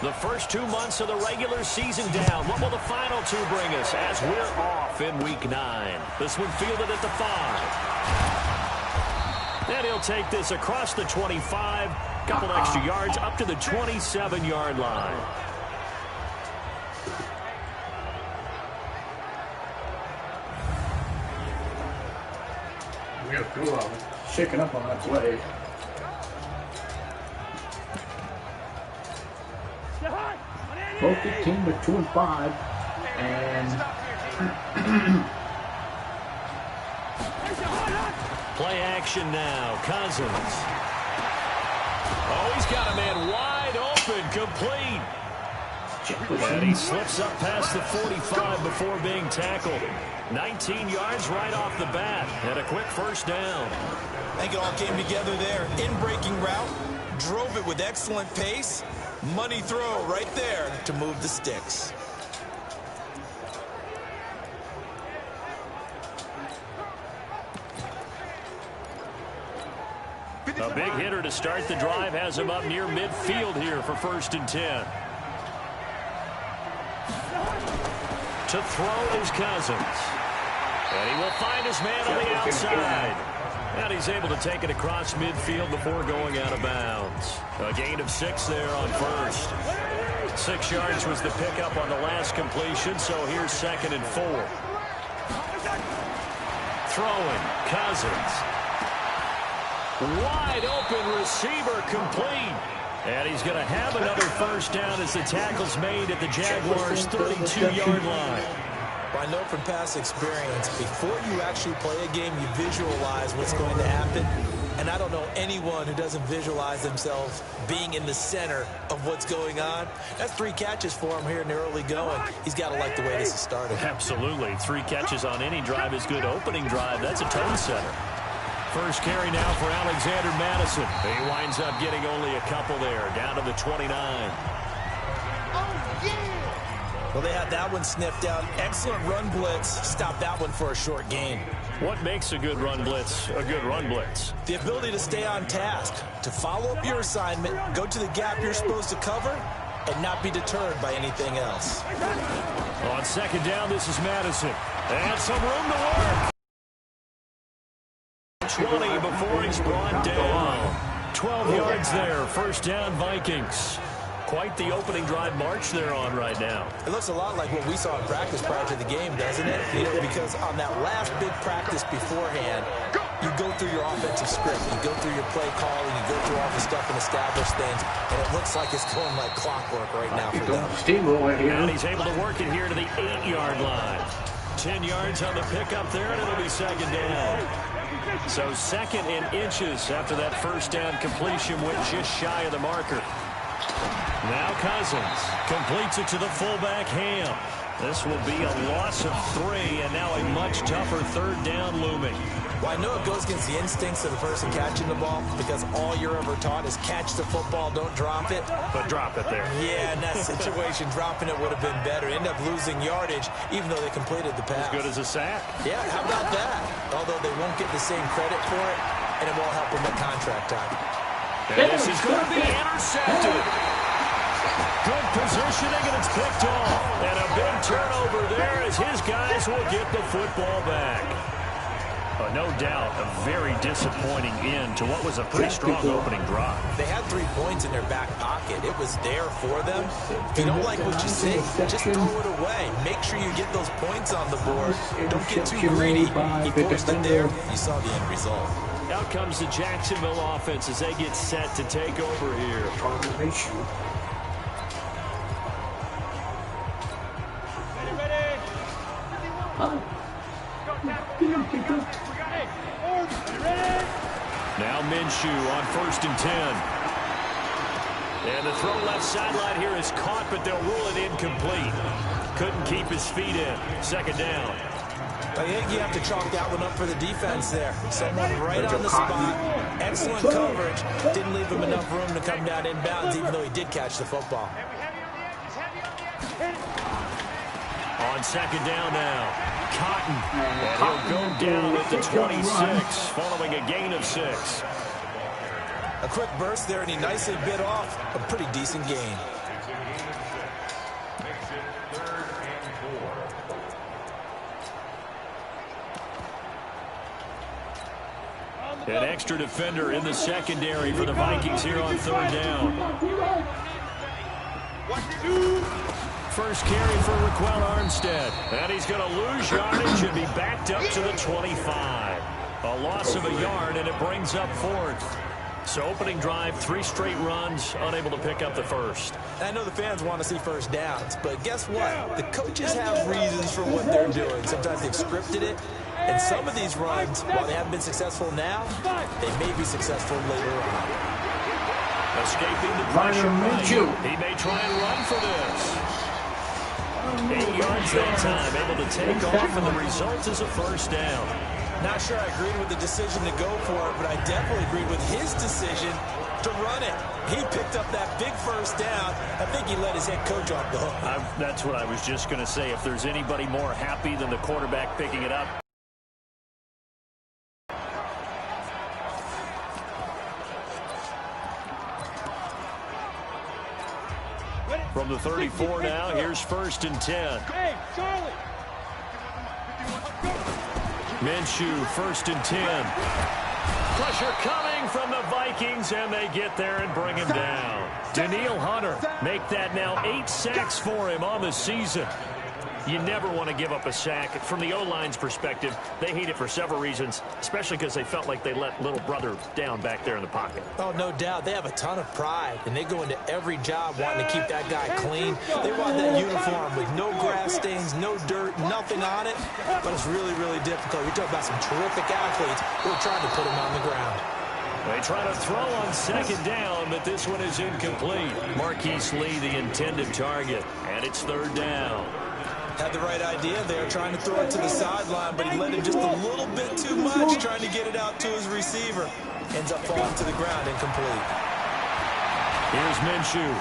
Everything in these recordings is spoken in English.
The first 2 months of the regular season down. What will the final two bring us as we're off in Week 9? This one fielded at the 5. And he'll take this across the 25. Couple extra yards up to the 27-yard line. Real cool. Shaking up on that play. Both the team with 2 and 5, and play action now. Cousins. Oh, he's got a man wide open, complete. And he slips up past the 45 before being tackled. 19 yards right off the bat, and a quick first down. I think it all came together there. In-breaking route, drove it with excellent pace. Money throw right there to move the sticks. A big hitter to start the drive has him up near midfield here for 1st and 10. To throw is Cousins. And he will find his man on the outside. And he's able to take it across midfield before going out of bounds. A gain of 6 there on first. 6 yards was the pickup on the last completion, so here's 2nd and 4. Throwing, Cousins. Wide open receiver, complete. And he's going to have another first down as the tackle's made at the Jaguars' 32-yard line. I know from past experience, before you actually play a game, you visualize what's going to happen. And I don't know anyone who doesn't visualize themselves being in the center of what's going on. That's 3 catches for him here in the early going. He's got to like the way this is started. Absolutely. 3 catches on any drive is good. Opening drive, that's a tone setter. First carry now for Alexander Madison. He winds up getting only a couple there, down to the 29. Well, they had that one sniffed out. Excellent run blitz. Stop that one for a short gain. What makes a good run blitz a good run blitz? The ability to stay on task, to follow up your assignment, go to the gap you're supposed to cover, and not be deterred by anything else. On 2nd down, this is Madison. And some room to work. 20 before he's brought down. 12 yards there. First down, Vikings. Quite the opening drive march they're on right now. It looks a lot like what we saw in practice prior to the game, doesn't it? You know, because on that last big practice beforehand, you go through your offensive script, you go through your play calling, you go through all the stuff and establish things, and it looks like it's going like clockwork right now for them. And he's able to work it here to the 8-yard line. 10 yards on the pickup there, and it'll be 2nd down. So 2nd and inches after that first down completion went just shy of the marker. Now Cousins completes it to the fullback, Ham. This will be a loss of 3, and now a much tougher 3rd down looming. Well, I know it goes against the instincts of the person catching the ball because all you're ever taught is catch the football, don't drop it. But drop it there. Yeah, in that situation, dropping it would have been better. End up losing yardage, even though they completed the pass. As good as a sack. Yeah, how about that? Although they won't get the same credit for it, and it won't help them at contract time. And this is going to be intercepted. Good positioning, and it's picked off. And a big turnover there as his guys will get the football back. No doubt a very disappointing end to what was a pretty strong opening drive. They had 3 points in their back pocket. It was there for them. If you don't like what you see, just throw it away. Make sure you get those points on the board. Don't get too greedy. He forced it there. You saw the end result. Out comes the Jacksonville offense as they get set to take over here. Now Minshew on 1st and 10. And the throw left sideline here is caught, but they'll rule it incomplete. Couldn't keep his feet in. 2nd down. I think you have to chalk that one up for the defense there. Someone right on the spot. Excellent coverage. Didn't leave him enough room to come down inbounds, even though he did catch the football. On 2nd down now. Cotton. And he'll go down at the 26, following a gain of 6. A quick burst there, and he nicely bit off a pretty decent gain. An extra defender in the secondary for the Vikings here on third down. First carry for Raquel Armstead. And he's going to lose yardage and be backed up to the 25. A loss of a yard, and it brings up fourth. So opening drive, 3 straight runs, unable to pick up the first. I know the fans want to see first downs, but guess what? The coaches have reasons for what they're doing. Sometimes they've scripted it, and some of these runs, while they haven't been successful now, they may be successful later on. Escaping the pressure right. He may try and run for this. 8 yards that time, able to take off, and the result is a first down. Not sure I agreed with the decision to go for it, but I definitely agreed with his decision to run it. He picked up that big first down. I think he let his head coach off the hook. That's what I was just going to say. If there's anybody more happy than the quarterback picking it up. From the 34 now, here's 1st and 10. Hey, Charlie. MINvJAX, 1st and 10. Pressure coming from the Vikings, and they get there and bring him down. Danielle Hunter make that now 8 sacks for him on the season. You never want to give up a sack. From the O-line's perspective, they hate it for several reasons, especially because they felt like they let little brother down back there in the pocket. Oh, no doubt. They have a ton of pride, and they go into every job wanting to keep that guy clean. They want that uniform with no grass stains, no dirt, nothing on it. But it's really, really difficult. You're talking about some terrific athletes who are trying to put him on the ground. They try to throw on 2nd down, but this one is incomplete. Marquise Lee, the intended target, and it's 3rd down. Had the right idea there, trying to throw it to the sideline, but he let him just a little bit too much, trying to get it out to his receiver. Ends up falling to the ground, incomplete. Here's MINvJAX.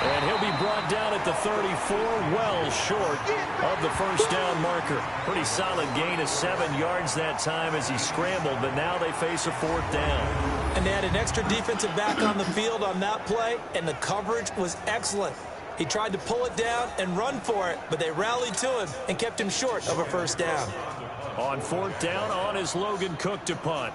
And he'll be brought down at the 34, well short of the first down marker. Pretty solid gain of 7 yards that time as he scrambled, but now they face a 4th down. And they had an extra defensive back on the field on that play, and the coverage was excellent. He tried to pull it down and run for it, but they rallied to him and kept him short of a first down. On 4th down, on is Logan Cook to punt.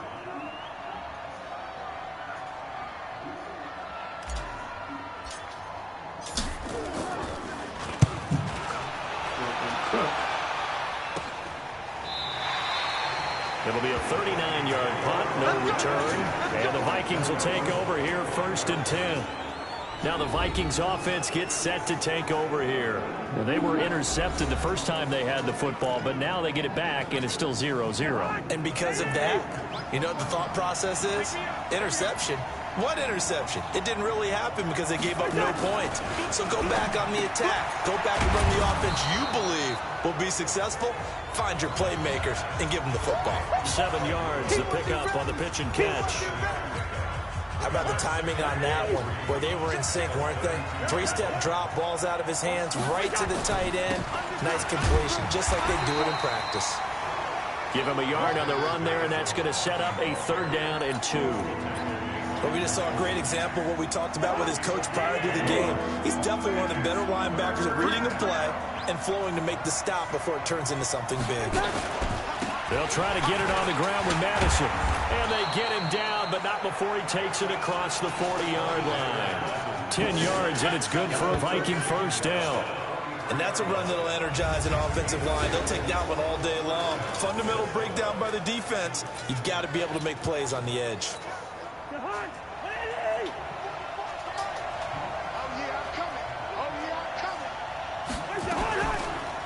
It'll be a 39-yard punt, no return. And the Vikings will take over here, 1st and 10. Now the Vikings offense gets set to take over here. Well, they were intercepted the first time they had the football, but now they get it back, and it's still 0-0. And because of that, you know what the thought process is? Interception. What interception? It didn't really happen because they gave up no points. So go back on the attack. Go back and run the offense you believe will be successful. Find your playmakers and give them the football. 7 yards, the pickup on the pitch and catch. How about the timing on that one, where they were in sync, weren't they? 3-step drop, balls out of his hands, right to the tight end. Nice completion, just like they do it in practice. Give him a yard on the run there, and that's going to set up a 3rd down and 2. But we just saw a great example of what we talked about with his coach prior to the game. He's definitely one of the better linebackers at reading a play and flowing to make the stop before it turns into something big. They'll try to get it on the ground with Madison. And they get him down, but not before he takes it across the 40-yard line. 10 yards, and it's good for a Viking first down. And that's a run that'll energize an offensive line. They'll take that one all day long. Fundamental breakdown by the defense. You've got to be able to make plays on the edge.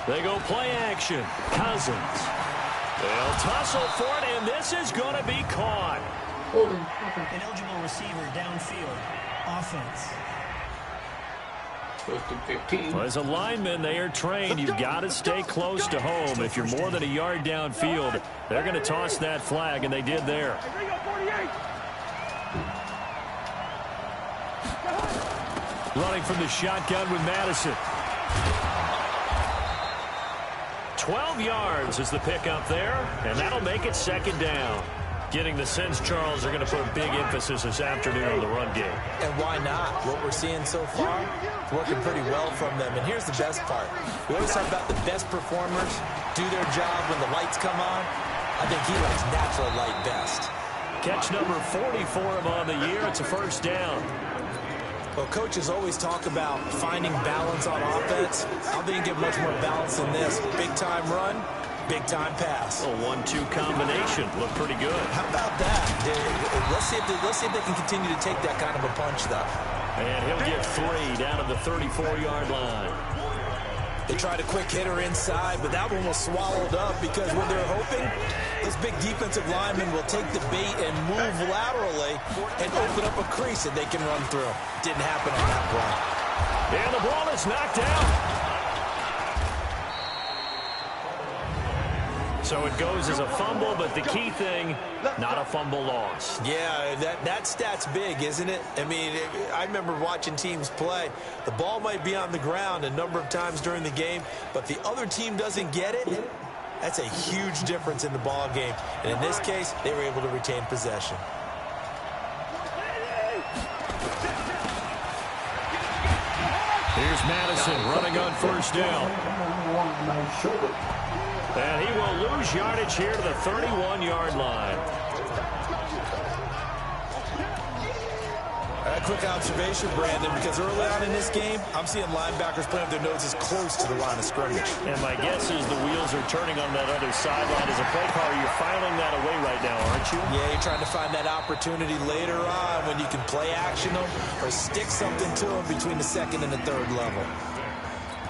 They go play action. Cousins. They'll tussle for it, and this is going to be caught. An eligible receiver downfield. Offense. Well, as a lineman, they are trained. You've got to stay close to home. If you're more than a yard downfield, they're going to toss that flag, and they did there. Running from the shotgun with Madison. 12 yards is the pickup there, and that'll make it 2nd down. Getting the sense Charles are going to put a big emphasis this afternoon on the run game. And why not? What we're seeing so far, working pretty well from them. And here's the best part. We always talk about the best performers do their job when the lights come on. I think he likes natural light best. Catch number 40 for him on the year. It's a first down. Well, coaches always talk about finding balance on offense. I don't think you get much more balance than this. Big-time run, big-time pass. A 1-2 combination. Looked pretty good. How about that? Let's see if they can continue to take that kind of a punch, though. And he'll get 3 down at the 34-yard line. They tried a quick hitter inside, but that one was swallowed up because what they're hoping, this big defensive lineman will take the bait and move laterally and open up a crease that they can run through. Didn't happen on that play. And the ball is knocked out. So it goes as a fumble, but the key thing, not a fumble loss. Yeah, that stat's big, isn't it? I mean, I remember watching teams play. The ball might be on the ground a number of times during the game, but the other team doesn't get it. That's a huge difference in the ball game. And in this case, they were able to retain possession. Here's Madison running on first down. And he will lose yardage here to the 31-yard line. A quick observation, Brandon, because early on in this game, I'm seeing linebackers playing their noses close to the line of scrimmage. And my guess is the wheels are turning on that other sideline. As a play caller, you're filing that away right now, aren't you? Yeah, you're trying to find that opportunity later on when you can play action them or stick something to them between the second and the third level.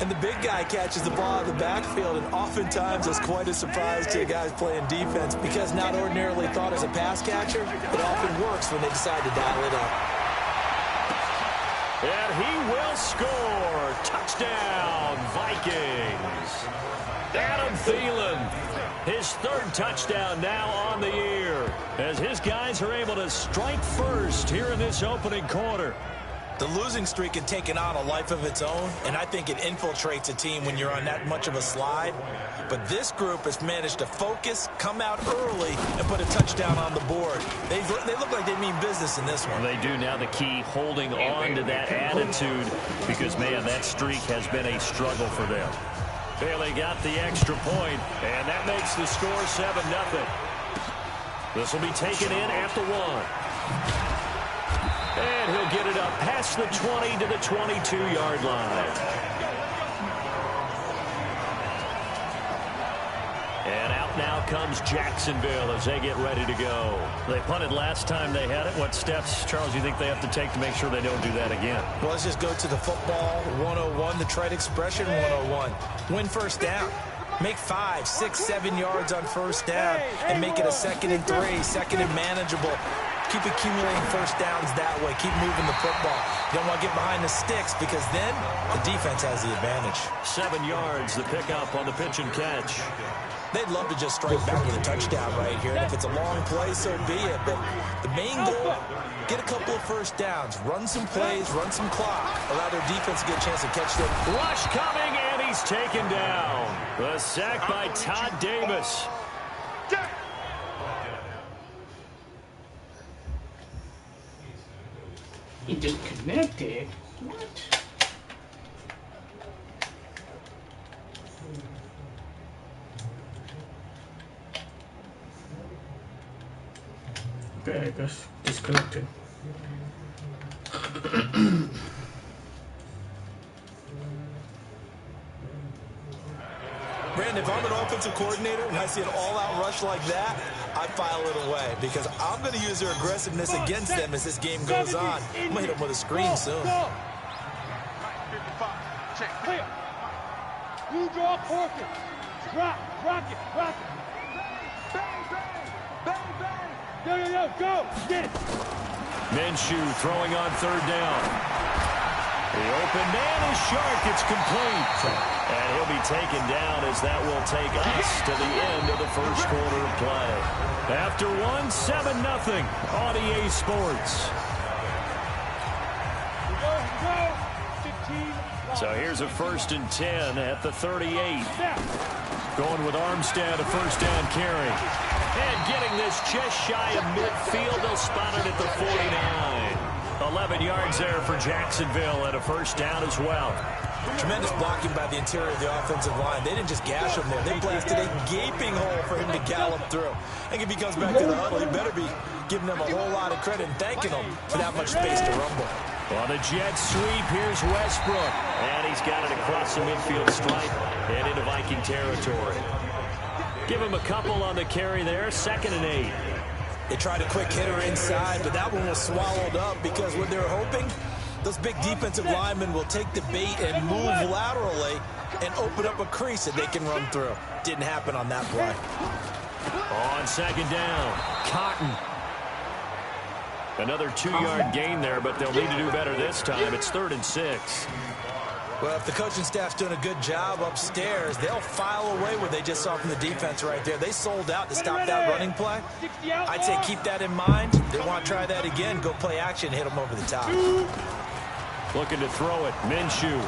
And the big guy catches the ball in the backfield, and oftentimes it's quite a surprise to guys playing defense because not ordinarily thought as a pass catcher, it often works when they decide to dial it up. And he will score. Touchdown, Vikings. Adam Thielen, his third touchdown now on the year, as his guys are able to strike first here in this opening quarter. The losing streak had taken on a life of its own, and I think it infiltrates a team when you're on that much of a slide. But this group has managed to focus, come out early, and put a touchdown on the board. They look like they mean business in this one. They do. Now the key, holding on to that attitude, because, man, that streak has been a struggle for them. Bailey got the extra point, and that makes the score 7-0. This will be taken in at the 1. And he'll get it up past the 20 to the 22-yard line. And out now comes Jacksonville as they get ready to go. They punted last time they had it. What steps, Charles, do you think they have to take to make sure they don't do that again? Well, let's just go to the football 101, the trite expression 101. Win first down. Make 5, 6, 7 yards on first down and make it a 2nd and 3, second and manageable. Keep accumulating first downs that way. Keep moving the football. You don't want to get behind the sticks because then the defense has the advantage. 7 yards, the pickup on the pitch and catch. They'd love to just strike back with a touchdown right here. And if it's a long play, so be it. But the main goal, get a couple of first downs. Run some plays, run some clock. Allow their defense to get a chance to catch them. Rush coming, and he's taken down. The sack by Todd Davis. He just connected. What? Okay, I guess disconnected. Brandon, if I'm an offensive coordinator and I see an all-out rush like that, I file it away because I'm going to use their aggressiveness against them as this game goes on. I'm going to hit them with a screen soon. Clear. You draw portion. Rock it. Bang, bang. Go. Get it. Minshew throwing on third down. The open man is sharp. It's complete. And he'll be taken down as that will take us to the end of the first quarter of play. After 7-0 on EA Sports. So here's a 1st and 10 at the 38. Going with Armstead, a first down carry. And getting this just shy of midfield. They'll spot it at the 49. 11 yards there for Jacksonville and a first down as well. Tremendous blocking by the interior of the offensive line. They didn't just gash him there. They blasted a gaping hole for him to gallop through. I think if he comes back to the huddle, he better be giving them a whole lot of credit and thanking them for that much space to rumble. On the jet sweep, here's Westbrook. And he's got it across the midfield stripe and into Viking territory. Give him a couple on the carry there, 2nd and 8. They tried a quick hitter inside, but that one was swallowed up because what they're hoping, those big defensive linemen will take the bait and move laterally and open up a crease that they can run through. Didn't happen on that play. On 2nd down, Cotton. Another 2-yard gain there, but they'll need to do better this time. It's 3rd and 6. Well, if the coaching staff's doing a good job upstairs, they'll file away what they just saw from the defense right there. They sold out to stop that running play. I'd say keep that in mind. They want to try that again. Go play action, hit them over the top. Looking to throw it. Minshew.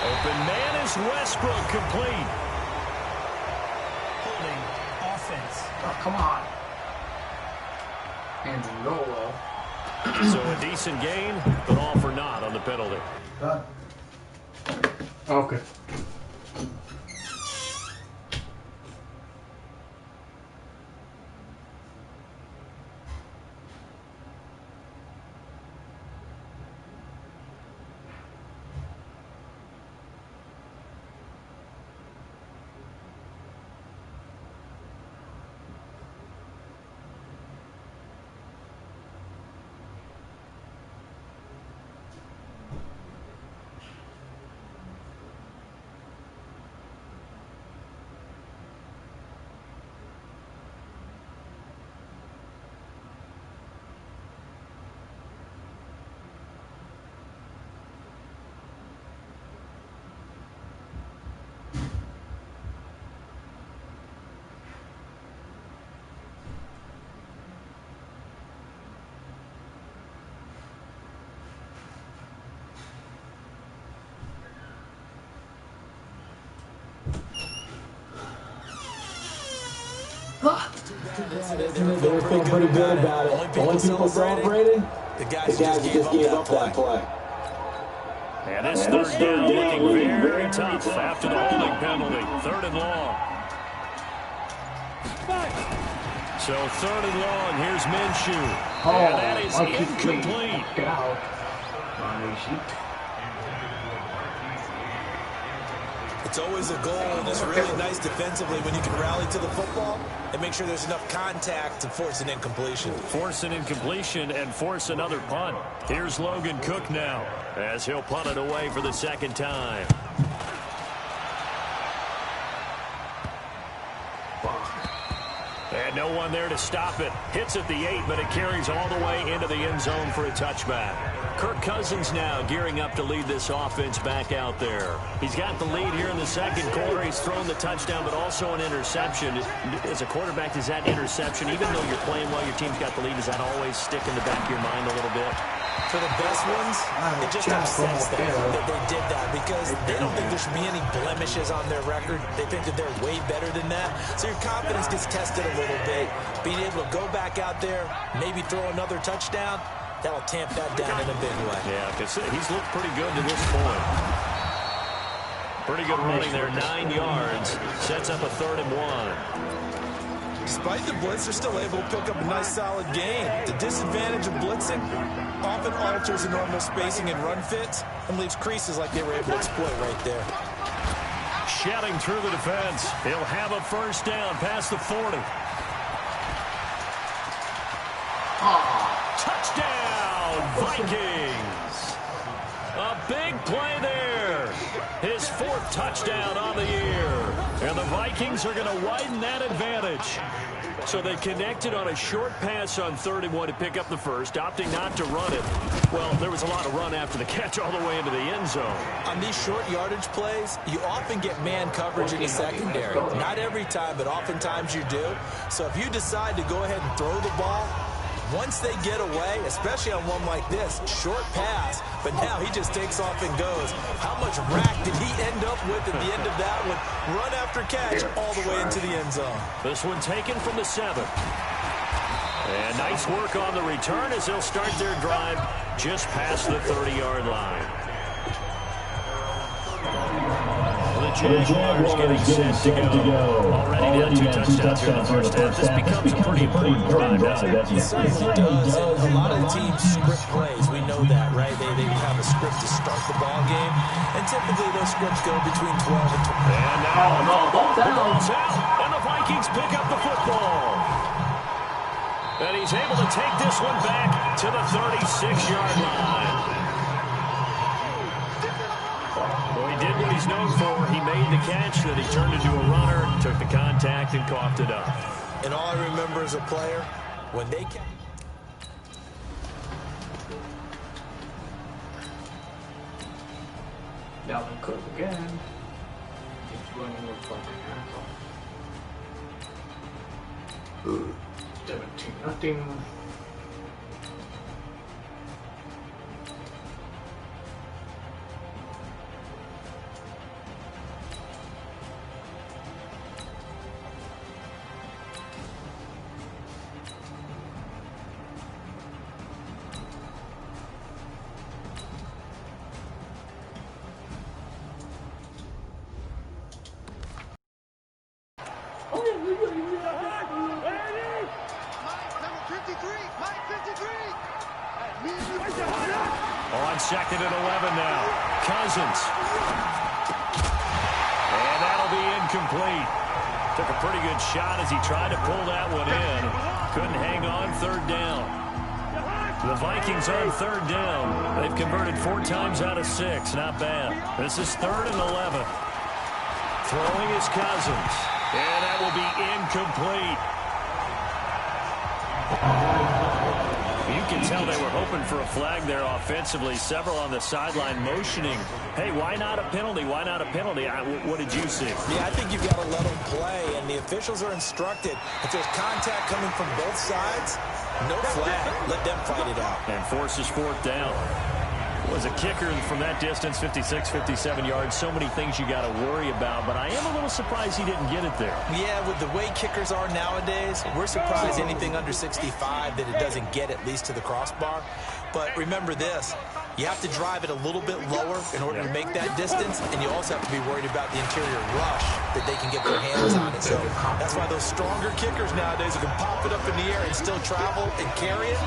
Open man is Westbrook, complete. Holding offense. Oh, come on. And roll. So a decent gain, but all for naught on the penalty. Okay. They were feeling pretty good about it. The only people celebrating, the guys who just gave up that play. And this 3rd down looking very tough after the holding penalty. 3rd and long. So 3rd and long, here's Minshew. And that is incomplete. Get out. It's always a goal, and it's really nice defensively when you can rally to the football and make sure there's enough contact to force an incompletion. Force an incompletion and force another punt. Here's Logan Cook now as he'll punt it away for the 2nd time. And no one there to stop it. Hits at the 8, but it carries all the way into the end zone for a touchback. Kirk Cousins now gearing up to lead this offense back out there. He's got the lead here in the 2nd quarter. He's thrown the touchdown, but also an interception. As a quarterback, does that interception, even though you're playing well, your team's got the lead, does that always stick in the back of your mind a little bit? For the best ones, it just upsets them that they did that because they don't think there should be any blemishes on their record. They think that they're way better than that. So your confidence gets tested a little bit. Being able to go back out there, maybe throw another touchdown, that'll tamp that down in a big way. Yeah, because he's looked pretty good to this point. Pretty good running there, 9 yards. Sets up a 3rd and 1. Despite the blitz, they're still able to pick up a nice solid gain. The disadvantage of blitzing often alters the normal spacing and run fits and leaves creases like they were able to exploit right there. Shedding through the defense. He'll have a 1st down past the 40. Touchdown, Vikings. A big play there. His 4th touchdown on the year. And the Vikings are going to widen that advantage. So they connected on a short pass on 3rd and 1 to pick up the 1st, opting not to run it. Well, there was a lot of run after the catch all the way into the end zone. On these short yardage plays, you often get man coverage in the secondary. Not every time, but oftentimes you do. So if you decide to go ahead and throw the ball, once they get away, especially on one like this, short pass, but now he just takes off and goes. How much rack did he end up with at the end of that one? Run after catch all the way into the end zone. This one taken from the 7. And nice work on the return as they'll start their drive just past the 30-yard line. The Jaguars getting set to go. Already down 2 touchdowns here in the first half. This becomes a pretty important drive, doesn't it? It certainly does. And a lot of the teams script plays. We know that, right? They have a script to start the ball game. And typically those scripts go between 12 and 20. And now the ball's out. And the Vikings pick up the football. And he's able to take this one back to the 36-yard line. Well, he did what he's known for. He made the catch, then he turned into a runner, took the contact, and coughed it up. And all I remember as a player, when they catch... Dalvin Cook again. He's running with fucking asshole. 17-0. On 2nd and 11 now. Cousins. And that'll be incomplete. Took a pretty good shot as he tried to pull that one in. Couldn't hang on 3rd down. The Vikings on 3rd down. They've converted 4 times out of 6. Not bad. This is 3rd and 11. Throwing is Cousins. And that will be incomplete. You can tell they were hoping for a flag there offensively. Several on the sideline motioning. Hey, why not a penalty? Why not a penalty? What did you see? Yeah, I think you've got to let them play, and the officials are instructed. If there's contact coming from both sides, no flag. Let them fight it out. And forces 4th down. Was a kicker from that distance, 56, 57 yards. So many things you got to worry about, but I am a little surprised he didn't get it there. Yeah, with the way kickers are nowadays, we're surprised anything under 65 that it doesn't get at least to the crossbar. But remember this, you have to drive it a little bit lower in order to make that distance, and you also have to be worried about the interior rush that they can get their hands on it. So that's why those stronger kickers nowadays who can pop it up in the air and still travel and carry it,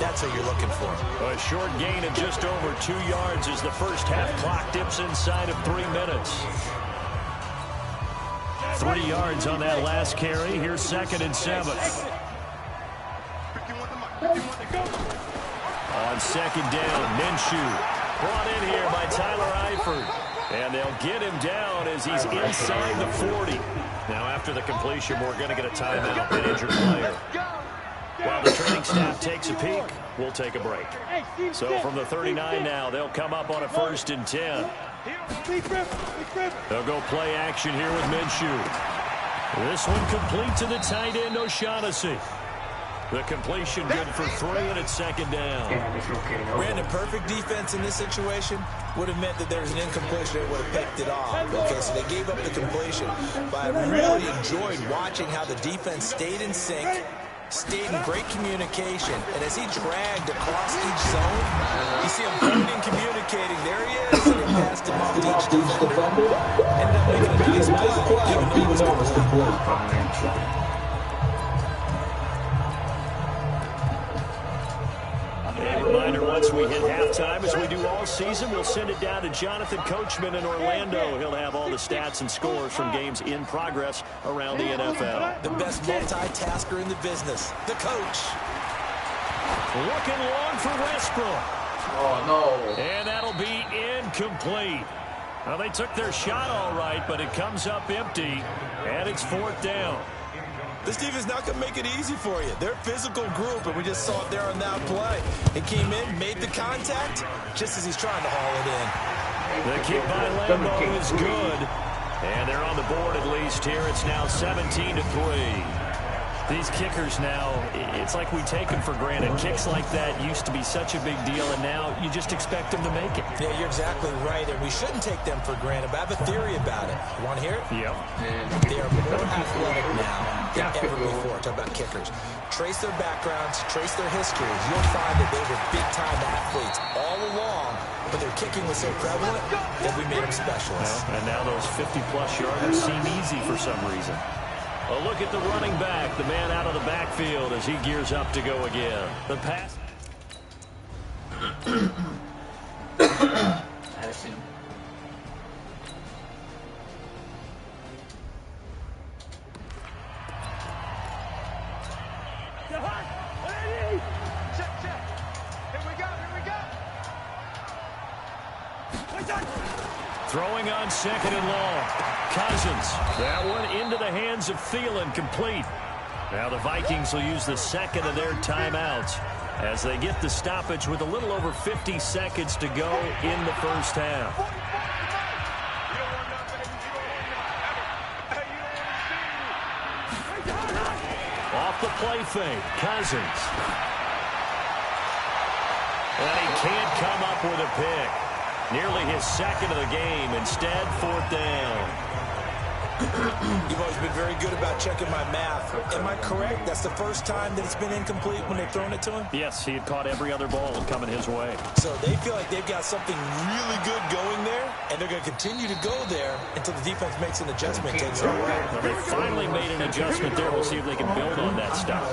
that's what you're looking for. A short gain of just over 2 yards as the first half clock dips inside of 3 minutes. 3 yards on that last carry. Here's 2nd and 7. On 2nd down, Minshew brought in here by Tyler Eifert. And they'll get him down as he's inside the 40. Now after the completion, we're going to get a timeout, an injured player. While the training staff takes a peek, we'll take a break. So from the 39 now, they'll come up on a 1st and 10. They'll go play action here with Minshew. This one complete to the tight end, O'Shaughnessy. The completion good for 3, and it's 2nd down. Brandon, perfect defense in this situation would have meant that there was an incompletion. They would have picked it off. Okay, so they gave up the completion. But I really enjoyed watching how the defense stayed in sync, stayed in great communication, and as he dragged across each zone, you see him pointing, communicating. There he is, and he passed him off to each defender. Ended up making a nice play, given he was complete. A reminder, once we hit halftime, as we do all season, we'll send it down to Jonathan Coachman in Orlando. He'll have all the stats and scores from games in progress around the NFL. The best multitasker in the business, the coach. Looking long for Westbrook. Oh, no. And that'll be incomplete. Well, they took their shot all right, but it comes up empty, and it's 4th down. This team is not going to make it easy for you. They're a physical group, and we just saw it there on that play. It came in, made the contact, just as he's trying to haul it in. The kick by Lambeau is good. And they're on the board at least here. It's now 17-3. These kickers now, it's like we take them for granted. Kicks like that used to be such a big deal, and now you just expect them to make it. Yeah, you're exactly right, and we shouldn't take them for granted, but I have a theory about it. You want to hear it? Yep. They are more athletic now than ever before. Talk about kickers. Trace their backgrounds, trace their histories. You'll find that they were big-time athletes all along, but their kicking was so prevalent that we made them specialists. Well, and now those 50-plus yarders seem easy for some reason. A look at the running back, the man out of the backfield as he gears up to go again. The pass. Addison. Check, check. Here we go, Throwing on 2nd and long. Cousins. That one into the hands of Thielen, complete. Now the Vikings will use the second of their timeouts as they get the stoppage with a little over 50 seconds to go in the first half. Off the play fake, Cousins. And he can't come up with a pick. Nearly his second of the game. Instead, 4th down. You've always been very good about checking my math. Am I correct? That's the first time that it's been incomplete when they've thrown it to him? Yes, he had caught every other ball coming his way. So they feel like they've got something really good going there, and they're going to continue to go there until the defense makes an adjustment, takes it away. Well, they finally made an adjustment there. We'll see if they can build on that stuff.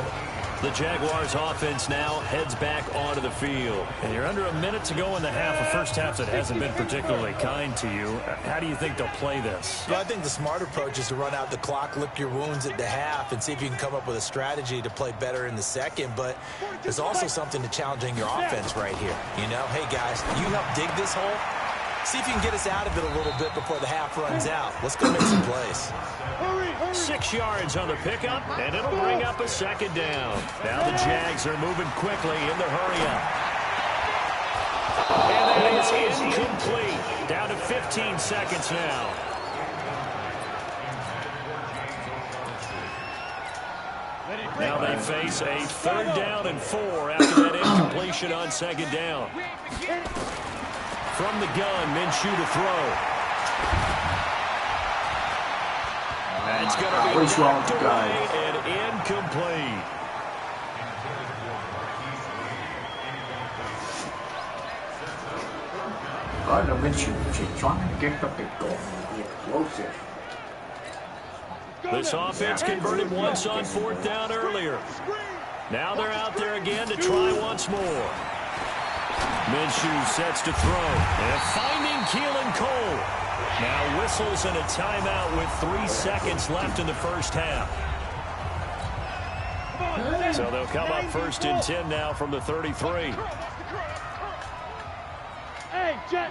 The Jaguars offense now heads back onto the field. And you're under a minute to go in the half. A first half that hasn't been particularly kind to you. How do you think they'll play this? Well, I think the smart approach is to run out the clock, lick your wounds at the half, and see if you can come up with a strategy to play better in the second. But there's also something to challenging your offense right here. You know, hey, guys, you help dig this hole. See if you can get us out of it a little bit before the half runs out. Let's go make some plays. 6 yards on the pickup, and it'll bring up a 2nd down. Now the Jags are moving quickly in the hurry-up. And that is incomplete. Down to 15 seconds now. Now they face a 3rd down and 4 after that incompletion on 2nd down. From the gun, Minshew to throw. It's going to be knocked away and incomplete. Gardner Minshew trying to get the big goal. Explosive. This offense converted once on 4th down earlier. Now they're out there again to try once more. Minshew sets to throw. And finding Keelan Cole. Now whistles and a timeout with 3 seconds left in the first half. So they'll come up 1st and 10 now from the 33. Hey, Jet.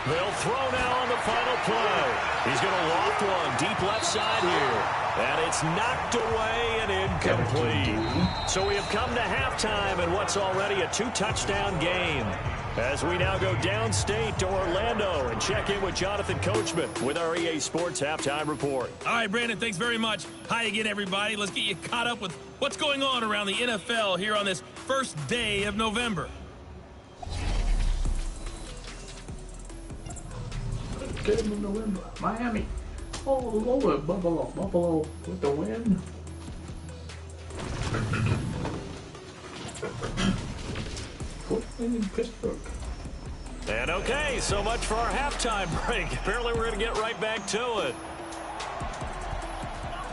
They'll throw now on the final play. He's going to loft one deep left side here. And it's knocked away and incomplete. So we have come to halftime in what's already a 2-touchdown game. As we now go downstate to Orlando and check in with Jonathan Coachman with our EA Sports Halftime Report. All right, Brandon, thanks very much. Hi again, everybody. Let's get you caught up with what's going on around the NFL here on this first day of November. Game in November. Miami. All over Buffalo. Buffalo with the win. In Pittsburgh. And okay, so much for our halftime break. Apparently we're going to get right back to it.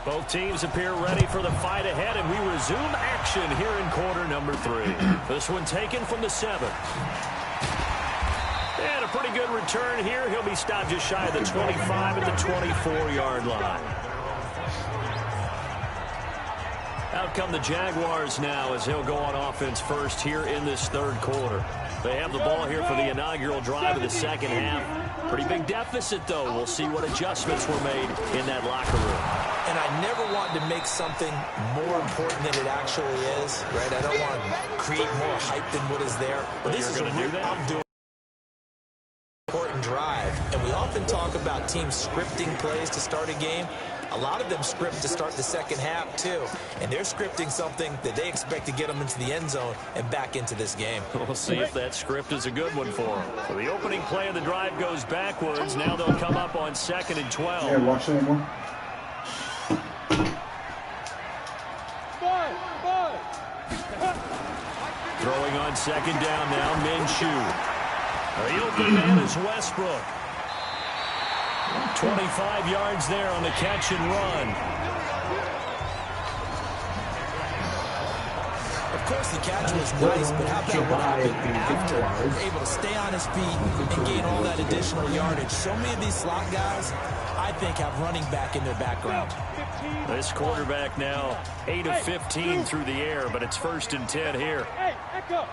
Both teams appear ready for the fight ahead, and we resume action here in quarter number 3. This one taken from the 7. And a pretty good return here. He'll be stopped just shy of the 25 at the 24-yard line. Out come the Jaguars now as he'll go on offense first here in this 3rd quarter. They have the ball here for the inaugural drive of the second half. Pretty big deficit, though. We'll see what adjustments were made in that locker room. And I never want to make something more important than it actually is, right? I don't want to create more hype than what is there. But this is going to do that? I'm doing an important drive, and we all often talk about teams scripting plays to start a game. A lot of them script to start the second half, too. And they're scripting something that they expect to get them into the end zone and back into this game. We'll see if that script is a good one for them. So the opening play of the drive goes backwards. Now they'll come up on 2nd and 12. Yeah, watch that one. Throwing on 2nd down now, MINvJAX. The open man is Westbrook. 25 yards there on the catch and run. Of course, the catch was nice, but how about what happened after? Able to stay on his feet and gain all that additional yardage. So many of these slot guys, I think, have running back in their background. This quarterback now 8 of 15 through the air, but it's 1st and 10 here. Hey, echo.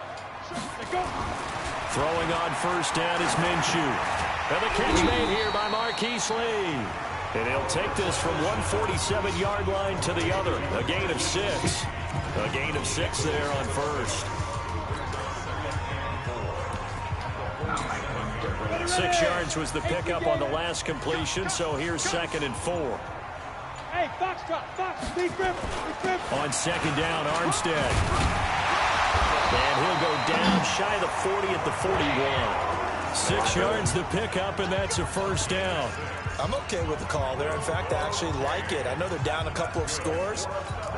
Throwing on 1st down is MINvJAX. And the catch made here by Marquise Lee. And he'll take this from 147-yard line to the other. A gain of 6. A gain of 6 there on 1st. 6 yards was the pickup on the last completion, so here's 2nd and 4. Hey, box drop, box, big grip. On 2nd down, Armstead. And he'll go down shy of the 40 at the 41. 6 yards the pickup, and that's a 1st down. I'm okay with the call there. In fact, I actually like it. I know they're down a couple of scores,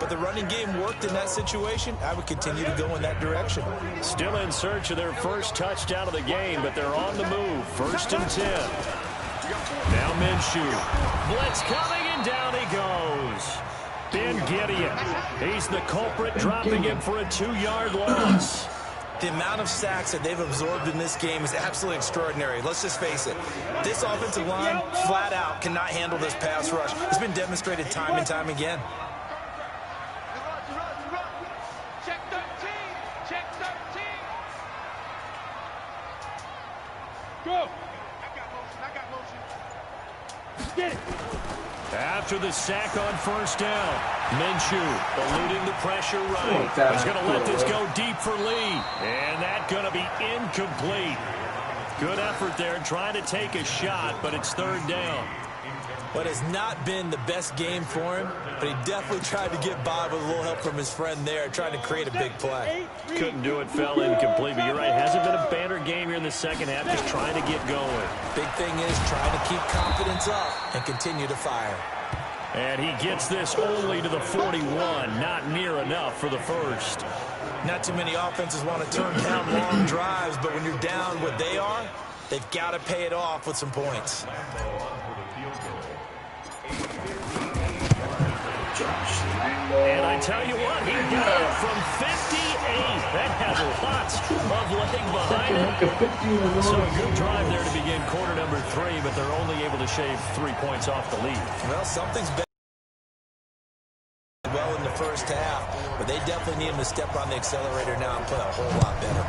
but the running game worked in that situation. I would continue to go in that direction. Still in search of their first touchdown of the game, but they're on the move. 1st and 10. Now MINvJAX. Blitz coming, and down he goes. Ben Gideon. He's the culprit, dropping him for a 2-yard loss. The amount of sacks that they've absorbed in this game is absolutely extraordinary. Let's just face it. This offensive line, flat out, cannot handle this pass rush. It's been demonstrated time and time again. Check 13. Check 13. Go. I got motion. Get it. After the sack on 1st down, MINvJAX eluding the pressure right. He's going to let this go deep for Lee. And that's going to be incomplete. Good effort there, trying to take a shot, but it's 3rd down. What has not been the best game for him, but he definitely tried to get by with a little help from his friend there, trying to create a big play. Couldn't do it, fell incomplete, but you're right. Hasn't been a banner game here in the second half, just trying to get going. Big thing is trying to keep confidence up and continue to fire. And he gets this only to the 41, not near enough for the 1st. Not too many offenses want to turn down long drives, but when you're down what they are, they've got to pay it off with some points. And I tell you what, he got it from 58. That has lots of leg behind it. So a good drive there to begin quarter number 3, but they're only able to shave 3 points off the lead. Well, something's been well in the 1st half, but they definitely need him to step on the accelerator now and play a whole lot better.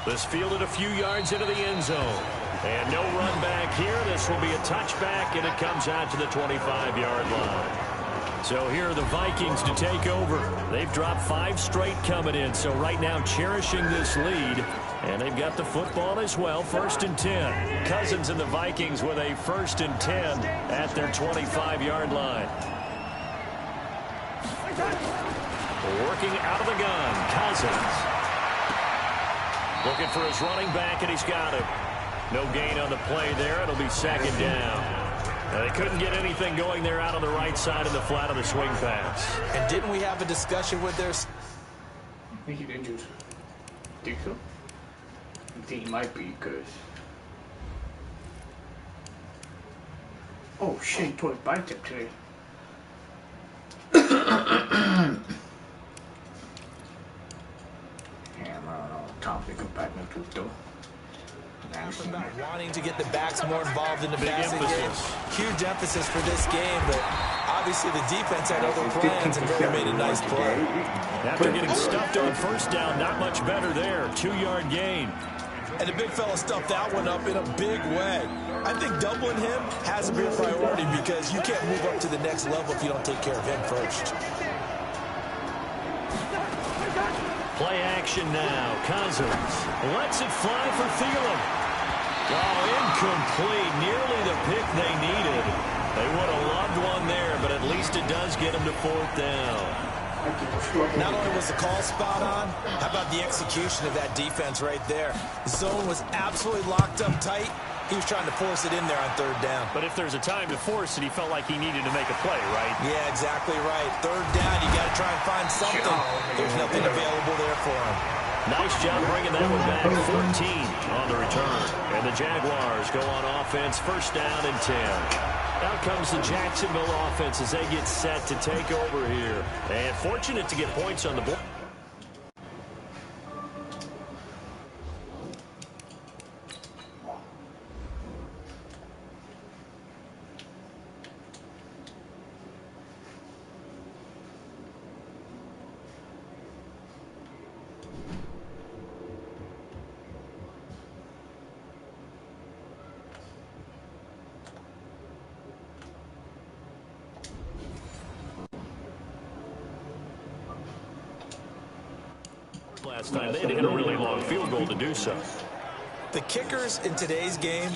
This fielded a few yards into the end zone. And no run back here. This will be a touchback, and it comes out to the 25-yard line. So here are the Vikings to take over. They've dropped 5 straight coming in, so right now cherishing this lead. And they've got the football as well, 1st and 10. Cousins and the Vikings with a 1st and 10 at their 25-yard line. Working out of the gun, Cousins. Looking for his running back, and he's got it. No gain on the play there. It'll be 2nd down. They couldn't get anything going there out on the right side of the flat of the swing pass. And didn't we have a discussion with their... I think he did use it. Think so? I think he might be, because... Oh shit, he tore his bicep today. Damn, I don't know. Time to come back into it though. About wanting to get the backs more involved in the passing game. Huge emphasis for this game, but obviously the defense had other plans and really made a nice play. After getting stuffed on 1st down, not much better there. 2-yard gain. And the big fella stuffed that one up in a big way. I think doubling him has to be a priority because you can't move up to the next level if you don't take care of him first. Play action now. Cousins lets it fly for Thielen. Oh, incomplete. Nearly the pick they needed. They would have loved one there, but at least it does get them to 4th down. Not only was the call spot on, how about the execution of that defense right there? The zone was absolutely locked up tight. He was trying to force it in there on 3rd down. But if there's a time to force it, he felt like he needed to make a play, right? Yeah, exactly right. 3rd down, you got to try and find something. There's nothing available there for him. Nice job bringing that one back. 14 on the return. And the Jaguars go on offense, 1st down and 10. Out comes the Jacksonville offense as they get set to take over here. And fortunate to get points on the board. Last time they hit a really long field goal to do so. The kickers in today's game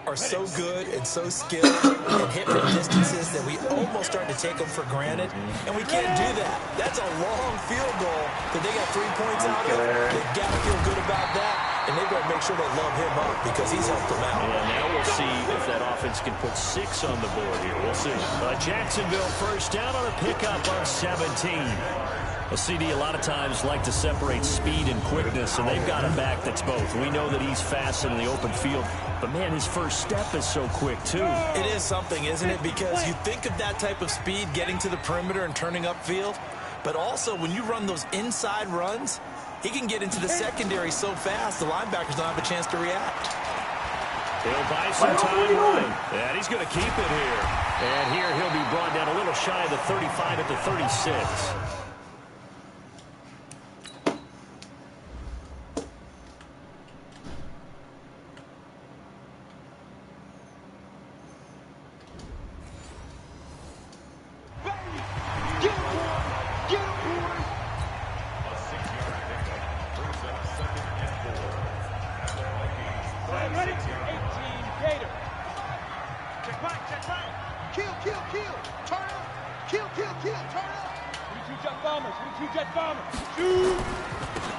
are so good and so skilled and hit from distances that we almost start to take them for granted, and we can't do that. That's a long field goal that they got 3 points out of. They've got to feel good about that, and they've got to make sure they love him up because he's helped them out. And now we'll see if that offense can put 6 on the board here. We'll see. Jacksonville 1st down on a pickup of 17. Well, CD, a lot of times like to separate speed and quickness, and they've got a back that's both. We know that he's fast in the open field, but, man, his first step is so quick, too. It is something, isn't it? Because you think of that type of speed getting to the perimeter and turning upfield, but also when you run those inside runs, he can get into the secondary so fast the linebackers don't have a chance to react. He'll buy some time running, and he's going to keep it here. And here he'll be brought down a little shy of the 35 at the 36.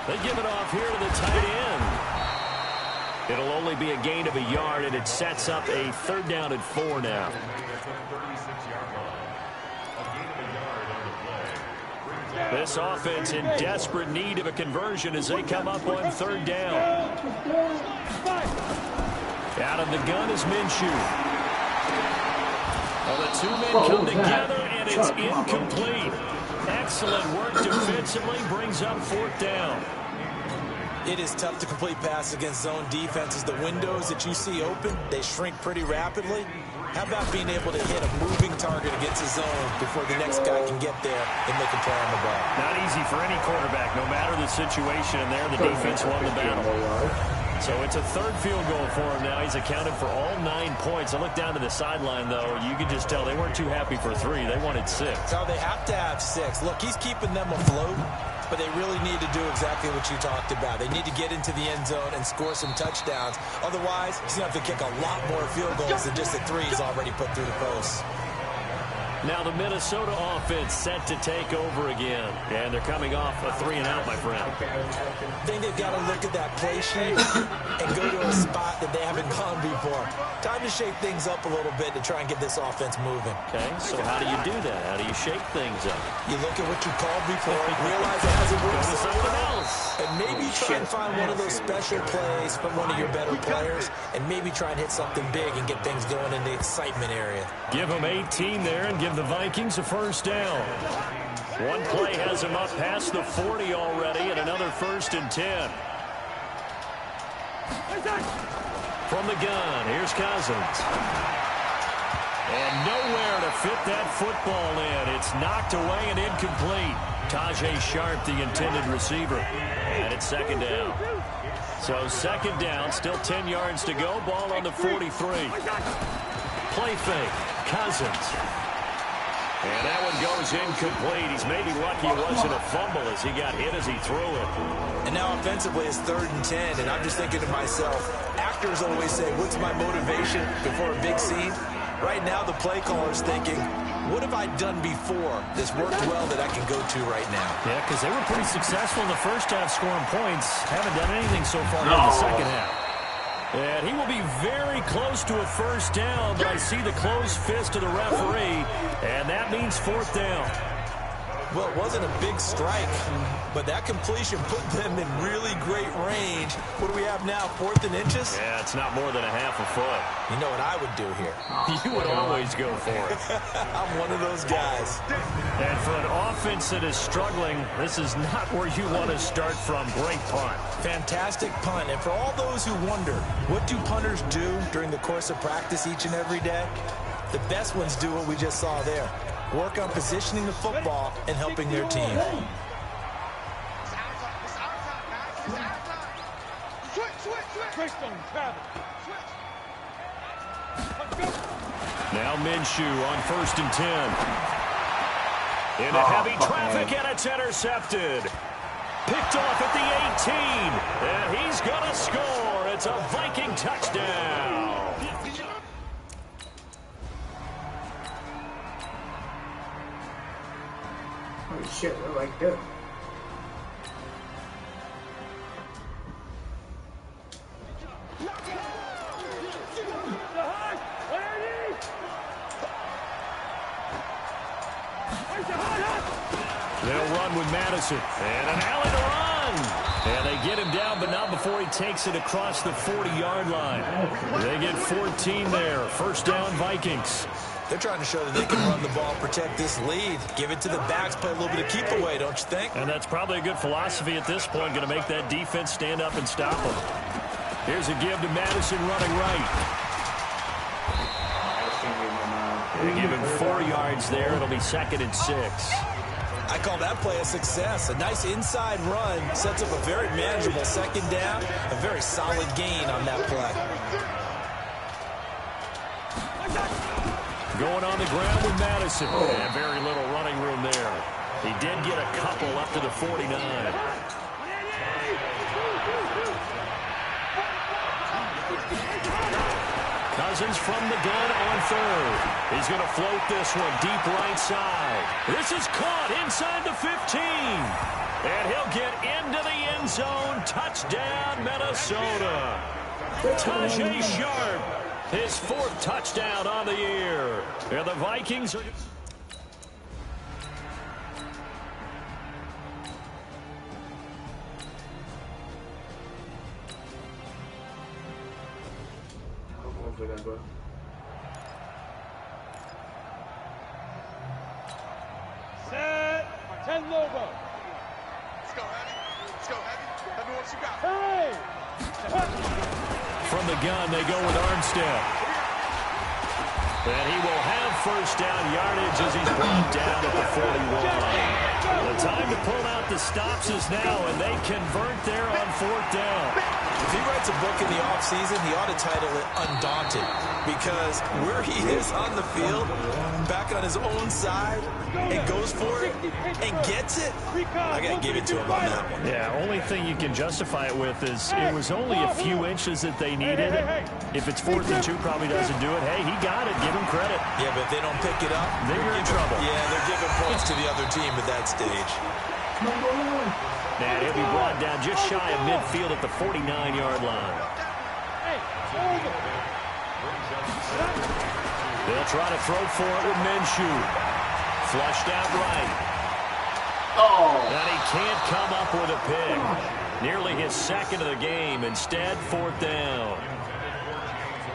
They give it off here to the tight end. It'll only be a gain of a yard, and it sets up a 3rd down and 4 now. This offense in desperate need of a conversion as they come up on 3rd down. Out of the gun is Minshew. Well, the 2 men come together, and it's incomplete. Excellent work defensively, brings up 4th down. It is tough to complete passes against zone defenses. The windows that you see open, they shrink pretty rapidly. How about being able to hit a moving target against a zone before the next guy can get there and make a play on the ball? Not easy for any quarterback, no matter the situation. And there, the defense won the battle. So it's a 3rd field goal for him now. He's accounted for all 9 points. I look down to the sideline, though. You can just tell they weren't too happy for 3. They wanted 6. So they have to have 6. Look, he's keeping them afloat, but they really need to do exactly what you talked about. They need to get into the end zone and score some touchdowns. Otherwise, he's going to have to kick a lot more field goals than just the 3 he's already put through the post. Now the Minnesota offense set to take over again. And they're coming off a 3-and-out, my friend. I think they've got to look at that play sheet and go to a spot that they haven't gone before. Time to shake things up a little bit to try and get this offense moving. Okay, so how do you do that? How do you shake things up? You look at what you called before, realize it hasn't worked so well, and maybe try and find one of those special plays from one of your better players, and maybe try and hit something big and get things going in the excitement area. Give them 18 there and give the Vikings a 1st down. One play has them up past the 40 already, and another 1st and 10. From the gun, here's Cousins. And nowhere to fit that football in. It's knocked away and incomplete. Tajay Sharp, the intended receiver. And it's 2nd down. So 2nd down, still 10 yards to go. Ball on the 43. Play fake. Cousins. And that one goes incomplete. He's maybe lucky it wasn't a fumble as he got hit as he threw it. And now offensively it's 3rd and 10, and I'm just thinking to myself, actors always say, what's my motivation before a big scene? Right now the play caller's thinking, what have I done before that's worked well that I can go to right now? Yeah, because they were pretty successful in the first half scoring points. Haven't done anything so far in the second half. And he will be very close to a first down, but I see the closed fist of the referee, and that means 4th down. Well, it wasn't a big strike, but that completion put them in really great range. What do we have now, 4th and inches? Yeah, it's not more than a half a foot. You know what I would do here? You would always go for it. I'm one of those guys. And for an offense that is struggling, this is not where you want to start from. Great punt. Fantastic punt. And for all those who wonder, what do punters do during the course of practice each and every day? The best ones do what we just saw there. Work on positioning the football and helping their team. Now Minshew on 1st and 10. Into heavy traffic, and it's intercepted. Picked off at the 18, and he's going to score. It's a Viking touchdown. Holy shit, they're like this. They'll run with Madison. And an alley to run. And they get him down, but not before he takes it across the 40-yard line. They get 14 there. First down, Vikings. They're trying to show that they can run the ball, protect this lead. Give it to the backs, play a little bit of keep away, don't you think? And that's probably a good philosophy at this point, going to make that defense stand up and stop them. Here's a give to Madison running right. They give him 4 yards there. It'll be 2nd and 6. I call that play a success. A nice inside run sets up a very manageable 2nd down. A very solid gain on that play. Going on the ground with Madison. And very little running room there. He did get a couple up to the 49. Cousins from the gun on 3rd. He's going to float this one deep right side. This is caught inside the 15. And he'll get into the end zone. Touchdown, Minnesota. Tajay Sharp, his 4th touchdown on the year. And the Vikings are... Set. 10 Lobo. Let's go, Heavy. Let's go, Heavy. Let me what you got. Hey. From the gun, they go with Armstead. And he will have first down yardage as he's brought down at the 41. The time to pull out the stops is now, and they convert there on 4th down. If he writes a book in the offseason, he ought to title it Undaunted, because where he is on the field, back on his own side, and goes for it, and gets it, I got to give it to him on that one. Yeah, only thing you can justify it with is it was only a few inches that they needed. If it's 4th and 2, probably doesn't do it. Hey, he got it. Give him credit. Yeah, but if they don't pick it up, They're in trouble. Yeah, they're giving points to the other team at that stage. And he'll be brought down just shy of midfield at the 49-yard line. They'll try to throw for it with Minshew. Flushed out right. And he can't come up with a pick. Nearly his 2nd of the game. Instead, 4th down.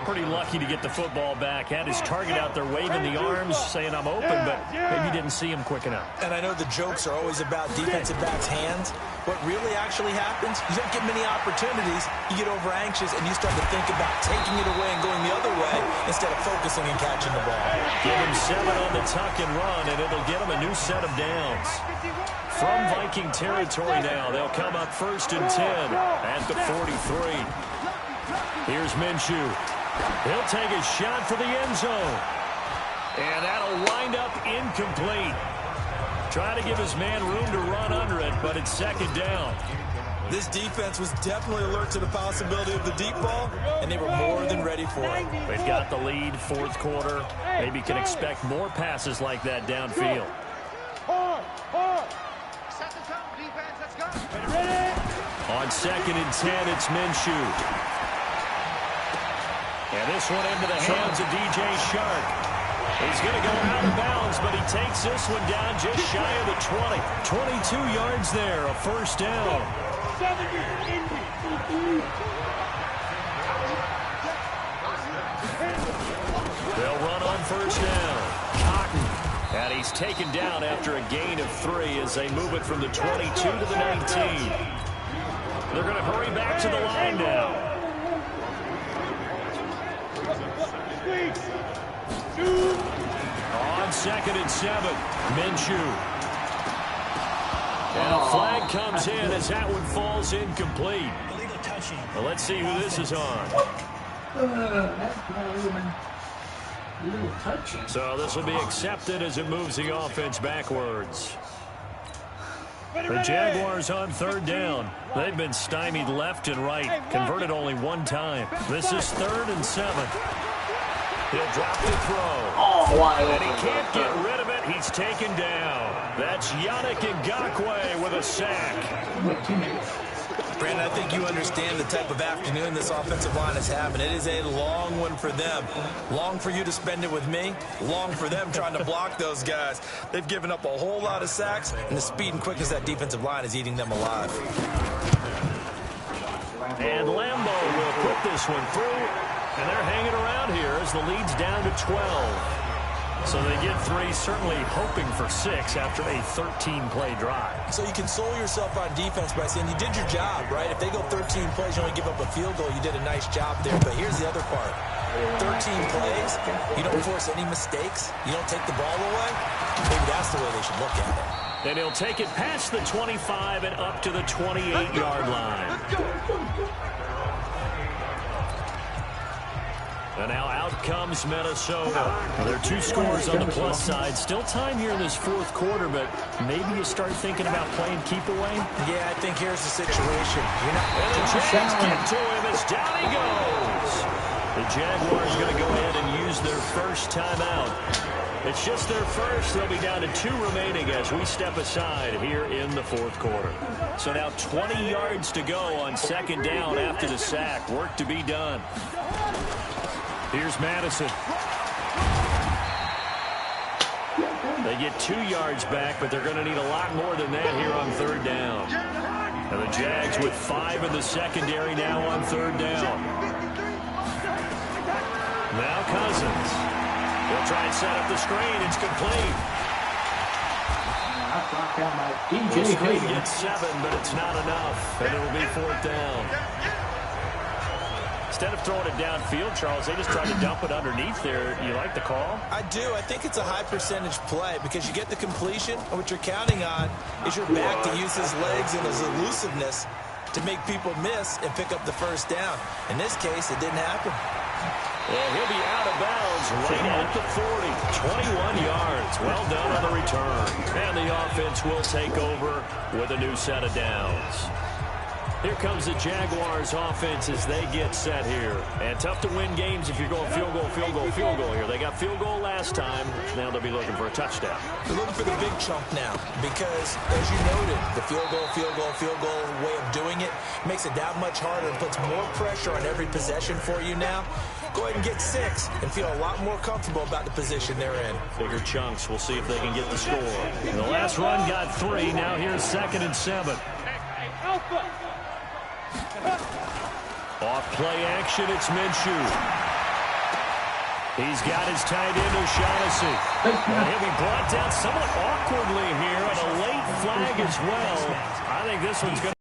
Pretty lucky to get the football back. Had his target out there waving the arms, saying I'm open, but maybe didn't see him quick enough. And I know the jokes are always about defensive backs' hands. What really actually happens, you don't get many opportunities. You get over anxious, and you start to think about taking it away and going the other way instead of focusing and catching the ball. Give him 7 on the tuck and run, and it'll get him a new set of downs. From Viking territory now, they'll come up 1st and 10 at the 43. Here's Minshew. He'll take a shot for the end zone. And that'll wind up incomplete. Trying to give his man room to run under it, but it's second down. This defense was definitely alert to the possibility of the deep ball, and they were more than ready for it. They've got the lead, fourth quarter. Maybe can expect more passes like that downfield. Set the tone, defense. Let's go. On 2nd and 10, it's Minshew. And this one into the hands of DJ Shark. He's going to go out of bounds, but he takes this one down just shy of the 20. 22 yards there, a first down. They'll run on first down. Cotton. And he's taken down after a gain of 3 as they move it from the 22 to the 19. They're going to hurry back to the line now. On 2nd and 7, Minshew. And a flag comes in as that one falls incomplete. Illegal touching. Well, let's see who this is on. That's not a little touching. So this will be accepted as it moves the offense backwards. The Jaguars on 3rd down. They've been stymied left and right. Converted only 1 time. This is 3rd and 7. He'll drop the throw. Oh, why? And he can't get rid of it. He's taken down. That's Yannick Ngakoue with a sack. Brandon, I think you understand the type of afternoon this offensive line is having. It is a long one for them. Long for you to spend it with me. Long for them trying to block those guys. They've given up a whole lot of sacks, and the speed and quickness of that defensive line is eating them alive. And Lambo will put this one through. And they're hanging around here as the lead's down to 12. So they get 3, certainly hoping for 6 after a 13-play drive. So you console yourself on defense by saying you did your job, right? If they go 13 plays, you only give up a field goal, you did a nice job there. But here's the other part. 13 plays, you don't force any mistakes, you don't take the ball away. Maybe that's the way they should look at it. And he'll take it past the 25 and up to the 28-yard line. And now out comes Minnesota. There are 2 scores on the plus side. Still time here in this 4th quarter, but maybe you start thinking about playing keep away. Yeah, I think here's the situation. You're not. And the Jags get to him as down he goes. The Jaguars going to go ahead and use their first timeout. It's just their first. They'll be down to 2 remaining as we step aside here in the 4th quarter. So now 20 yards to go on 2nd down after the sack. Work to be done. Here's Madison. They get 2 yards back, but they're going to need a lot more than that here on 3rd down. And the Jags with 5 in the secondary now on 3rd down. Now Cousins. They'll try and set up the screen. It's complete. The screen gets 7, but it's not enough. And it will be 4th down. Instead of throwing it downfield, Charles, they just tried to dump it underneath there. You like the call? I do. I think it's a high percentage play because you get the completion, and what you're counting on is your back to use his legs and his elusiveness to make people miss and pick up the first down. In this case, it didn't happen. And he'll be out of bounds right at the 40. 21 yards. Well done on the return. And the offense will take over with a new set of downs. Here comes the Jaguars offense as they get set here. And tough to win games if you're going field goal, field goal, field goal here. They got field goal last time. Now they'll be looking for a touchdown. They're looking for the big chunk now because, as you noted, the field goal way of doing it makes it that much harder and puts more pressure on every possession for you now. Go ahead and get 6 and feel a lot more comfortable about the position they're in. Bigger chunks. We'll see if they can get the score. The last run got 3. Now here's 2nd and 7. Off play action, it's Minshew. He's got his tight end, O'Shaughnessy. And he'll be brought down somewhat awkwardly here, and a late flag as well. I think this one's going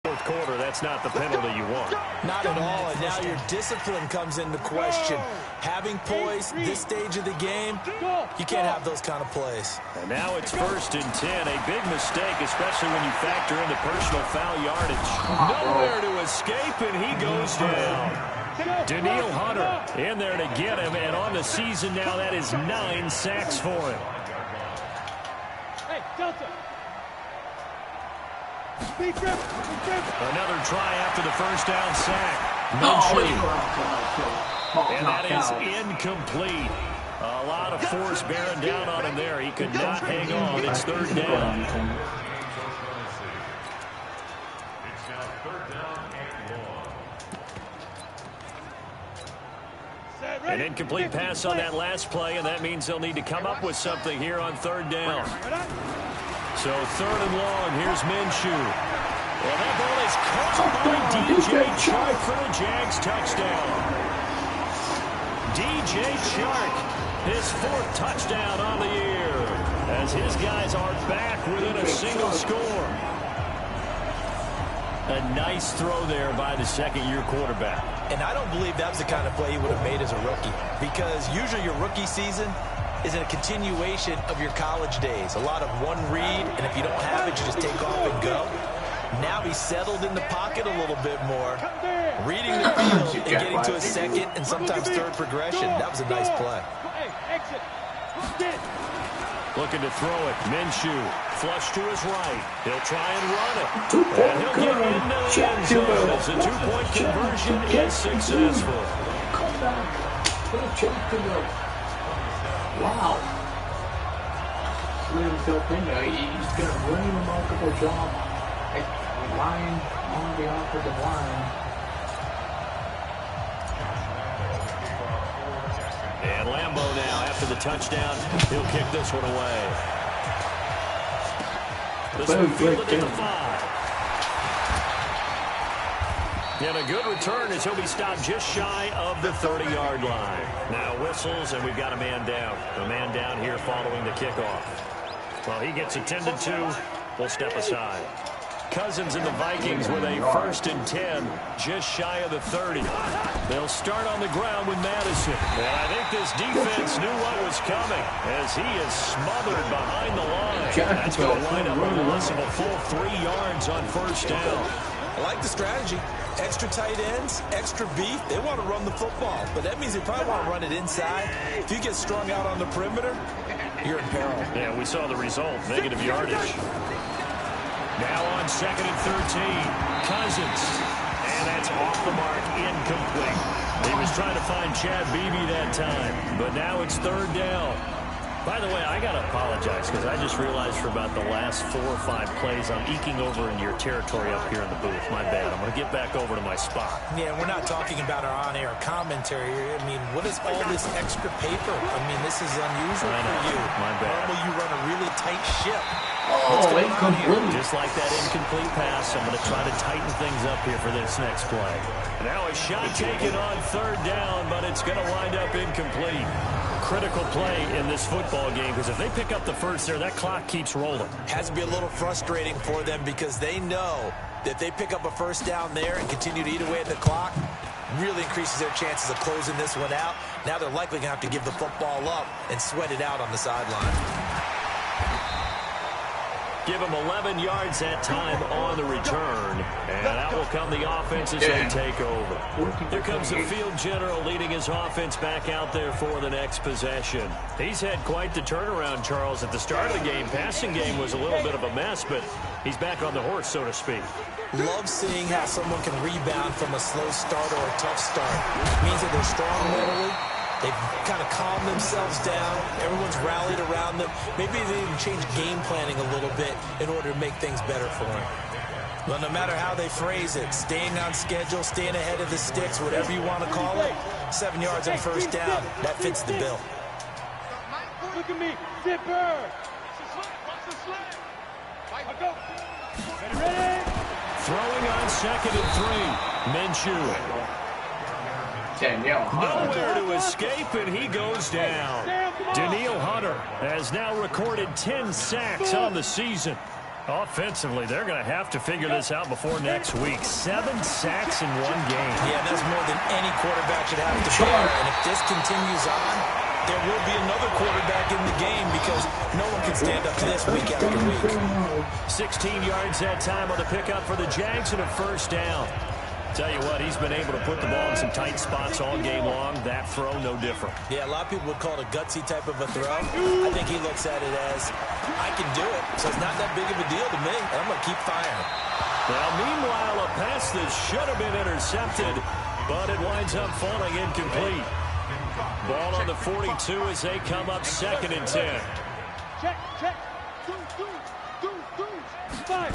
to quarter, that's not the penalty you want. Not at all, and now your discipline comes into question. Having poise this stage of the game, you can't have those kind of plays. And now it's 1st and 10. A big mistake, especially when you factor in the personal foul yardage. Nowhere to escape, and he goes down. Daniil Hunter in there to get him, and on the season now, that is 9 sacks for him. Hey, Delta. Another try after the first down sack. And that is incomplete. A lot of force bearing down on him there. He could not hang on. It's 3rd down. An incomplete pass on that last play, and that means they'll need to come up with something here on 3rd down. So 3rd and long, here's Minshew. Well, that ball is caught by DJ Chark for the Jags touchdown. DJ Chark, his 4th touchdown on the year, as his guys are back within a single score. A nice throw there by the second-year quarterback. And I don't believe that was the kind of play he would have made as a rookie, because usually your rookie season is a continuation of your college days. A lot of one read, and if you don't have it, you just take off and go. Now he's settled in the pocket a little bit more, reading the field and getting to a second and sometimes 3rd progression. That was a nice play. Looking to throw it. Minshew, flush to his right. He'll try and run it. And he'll get into the end zone as the 2-point conversion is successful. Wow. He's doing a really remarkable job at relying on the offensive line. And Lambeau now, after the touchdown, he'll kick this one away. This one fielded at the 5. And a good return as he'll be stopped just shy of the 30-yard line. Now whistles, and we've got a man down. A man down here following the kickoff. Well, he gets attended to. We'll step aside. Cousins and the Vikings with a 1st and 10, just shy of the 30. They'll start on the ground with Madison. And I think this defense knew what was coming as he is smothered behind the line. That's going to wind up a loss of a full 3 yards on 1st down. I like the strategy. Extra tight ends, extra beef. They want to run the football, but that means they probably want to run it inside. If you get strung out on the perimeter, you're in peril. Yeah, we saw the result, negative yardage. Now on 2nd and 13, Cousins. And that's off the mark, incomplete. He was trying to find Chad Beebe that time, but now it's 3rd down. By the way, I got to apologize because I just realized for about the last 4 or 5 plays, I'm eking over into your territory up here in the booth. My bad. I'm going to get back over to my spot. Yeah, we're not talking about our on-air commentary. I mean, what is all this extra paper? I mean, this is unusual for you. My bad. Normally you run a really tight ship. Oh, incomplete. Just like that incomplete pass, I'm going to try to tighten things up here for this next play. Now a shot taken on 3rd down, but it's going to wind up incomplete. Critical play in this football game because if they pick up the first there, that clock keeps rolling. Has to be a little frustrating for them because they know that they pick up a 1st down there and continue to eat away at the clock, really increases their chances of closing this one out. Now they're likely going to have to give the football up and sweat it out on the sideline. Give him 11 yards that time on the return. And out will come the offense as they take over. Here comes the field general leading his offense back out there for the next possession. He's had quite the turnaround, Charles. At the start of the game, passing game was a little bit of a mess, but he's back on the horse, so to speak. Love seeing how someone can rebound from a slow start or a tough start. It means that they're strong mentally. They've kind of calmed themselves down. Everyone's rallied around them. Maybe they even change game planning a little bit in order to make things better for them. Well, no matter how they phrase it, staying on schedule, staying ahead of the sticks, whatever you want to call it, 7 yards on 1st down, that fits the bill. Look at me, zipper. Go. Ready? Throwing on 2nd and 3. Minshew. Nowhere to escape, and he goes down. Daniil Hunter has now recorded 10 sacks on the season. Offensively, they're going to have to figure this out before next week. 7 sacks in one game. Yeah, that's more than any quarterback should have to bear. And if this continues on, there will be another quarterback in the game because no one can stand up to this week after week. 16 yards that time on the pickup for the Jags and a first down. Tell you what, he's been able to put the ball in some tight spots all game long. That throw, no different. Yeah, a lot of people would call it a gutsy type of a throw. I think he looks at it as, I can do it, so it's not that big of a deal to me, and I'm going to keep firing. Now, meanwhile, a pass that should have been intercepted, but it winds up falling incomplete. Ball on the 42 as they come up 2nd and 10. Check. Five.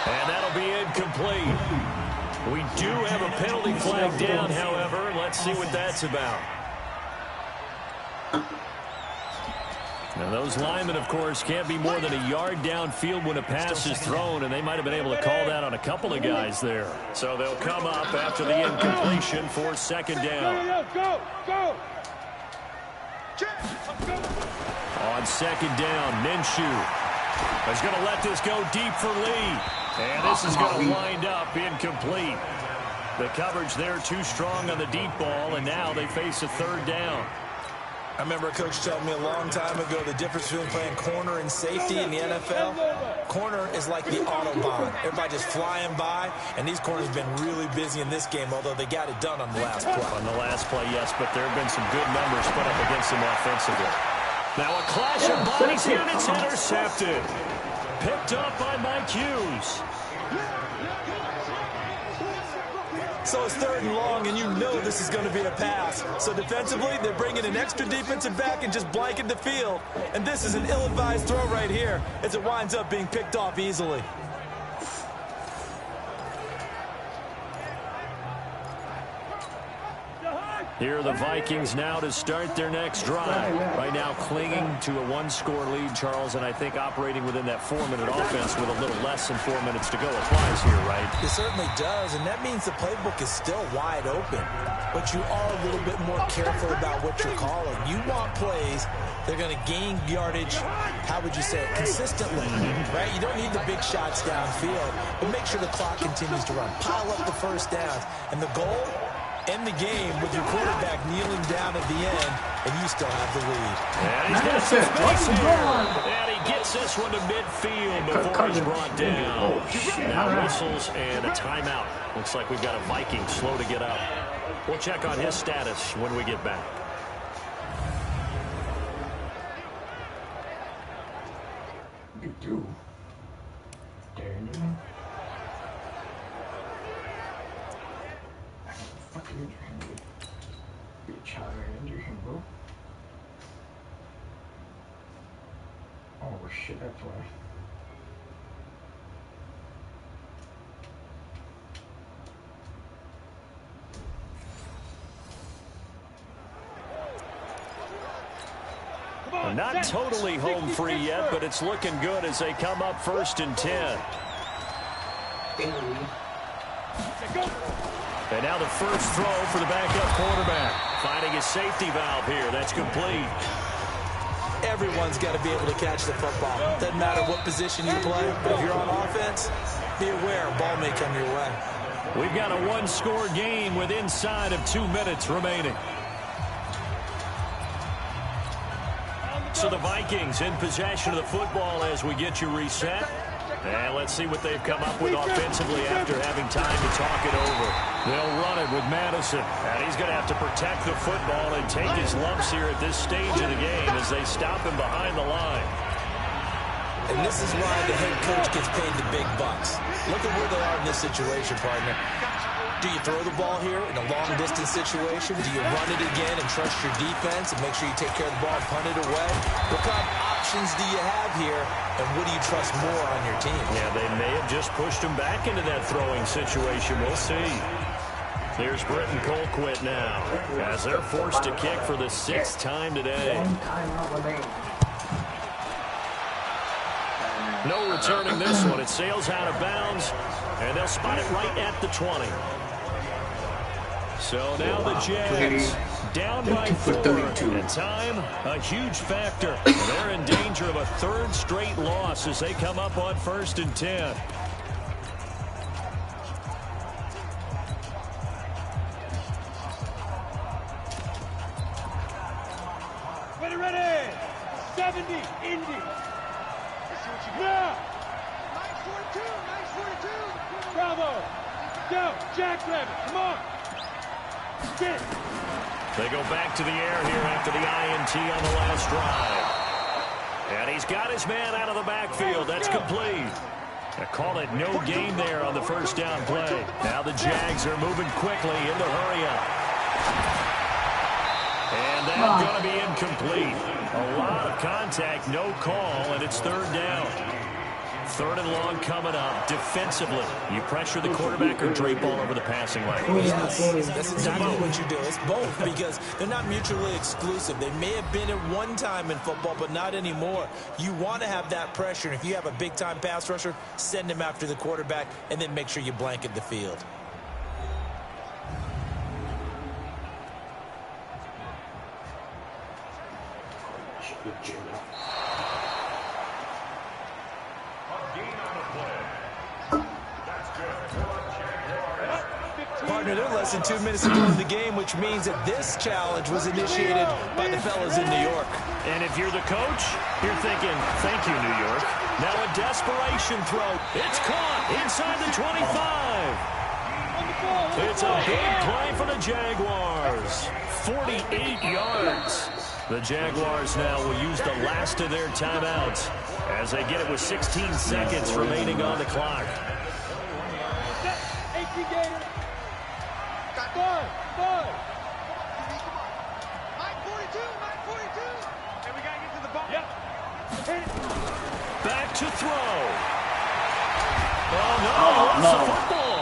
And that'll be incomplete. We do have a penalty flag down, however. Let's see what that's about. Now, those linemen, of course, can't be more than a yard downfield when a pass is thrown, and they might have been able to call that on a couple of guys there. So they'll come up after the incompletion for 2nd down. Go. On 2nd down, Minshew is going to let this go deep for Lee. And this is going to wind up incomplete. The coverage there too strong on the deep ball, and now they face a 3rd down. I remember a coach telling me a long time ago the difference between playing corner and safety in the NFL. Corner is like the Autobahn. Everybody just flying by, and these corners have been really busy in this game, although they got it done on the last play. On the last play, yes, but there have been some good numbers put up against them offensively. Now a clash of bodies here, and it's intercepted. Picked up by Mike Hughes. So it's 3rd and long, and you know this is going to be a pass. So defensively, they're bringing an extra defensive back and just blanking the field. And this is an ill-advised throw right here as it winds up being picked off easily. Here are the Vikings now to start their next drive. Right now clinging to a 1-score lead, Charles, and I think operating within that 4-minute offense with a little less than 4 minutes to go applies here, right? It certainly does, and that means the playbook is still wide open. But you are a little bit more careful about what you're calling. You want plays they're going to gain yardage, how would you say it, consistently, right? You don't need the big shots downfield, but make sure the clock continues to run. Pile up the first downs, and the goal, end the game with your quarterback kneeling down at the end, and you still have the lead. And he's got some space here. And he gets this one to midfield before he's brought down. Now whistles and a timeout. Looks like we've got a Viking slow to get up. We'll check on his status when we get back. You do. Darren, fucking injure him, dude. You're a child, injure him, bro. Oh shit, that's why. Not totally home free yet, but it's looking good as they come up 1st and 10. And now the first throw for the backup quarterback. Finding his safety valve here. That's complete. Everyone's got to be able to catch the football. Doesn't matter what position you play, but if you're on offense, be aware a ball may come your way. We've got a 1-score game with inside of 2 minutes remaining. So the Vikings in possession of the football as we get you reset. And let's see what they've come up with offensively after having time to talk it over. They'll run it with Madison. And he's going to have to protect the football and take his lumps here at this stage of the game as they stop him behind the line. And this is why the head coach gets paid the big bucks. Look at where they are in this situation, partner. Do you throw the ball here in a long-distance situation? Do you run it again and trust your defense and make sure you take care of the ball and punt it away? What kind of options do you have here, and what do you trust more on your team? Yeah, they may have just pushed him back into that throwing situation. We'll see. Here's Britton Colquitt now as they're forced to kick for the 6th time today. No returning this one. It sails out of bounds, and they'll spot it right at the 20. So now the Jags down by 4. And time, a huge factor. And they're in danger of a third straight loss as they come up on 1st and 10. Ready. 70, Indy. Yeah. 942. Bravo. Go, Jackrabbit. Come on. Get. They go back to the air here after the INT on the last drive. And he's got his man out of the backfield. That's complete. I call it no gain there on the first down play. Now the Jags are moving quickly in the hurry-up. And that's going to be incomplete. A lot of contact, no call, and it's 3rd down. 3rd and long coming up. Defensively, you pressure the quarterback or drape all over the passing lane? Yes, that's exactly what you do. It's both because they're not mutually exclusive. They may have been at one time in football, but not anymore. You want to have that pressure, and if you have a big-time pass rusher, send him after the quarterback, and then make sure you blanket the field. Partner, they're less than 2 minutes ago in the game, which means that this challenge was initiated by the fellas in New York. And if you're the coach, you're thinking, thank you, New York. Now a desperation throw. It's caught inside the 25. It's a big play for the Jaguars. 48 yards. The Jaguars now will use the last of their timeouts as they get it with 16 seconds remaining on the clock. 18 Gator. 5. 942. And we got to get to the ball. Yep. Back to throw. Oh, no. Lost the football.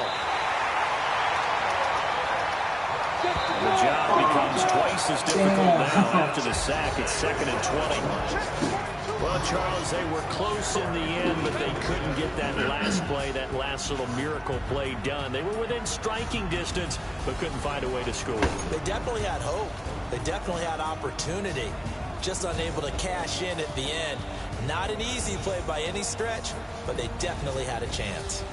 The job becomes twice as difficult now after the sack. It's 2nd and 20. Well, Charles, they were close in the end, but they couldn't get that last play, that last little miracle play done. They were within striking distance, but couldn't find a way to score. They definitely had hope. They definitely had opportunity. Just unable to cash in at the end. Not an easy play by any stretch, but they definitely had a chance.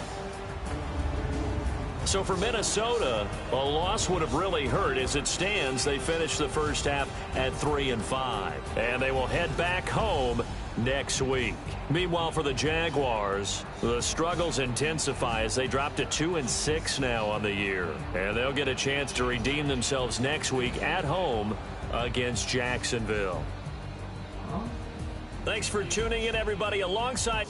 So for Minnesota, a loss would have really hurt. As it stands, they finished the first half at 3-5. And they will head back home next week. Meanwhile, for the Jaguars, the struggles intensify as they drop to 2-6 now on the year. And they'll get a chance to redeem themselves next week at home against Jacksonville. Thanks for tuning in, everybody. Alongside...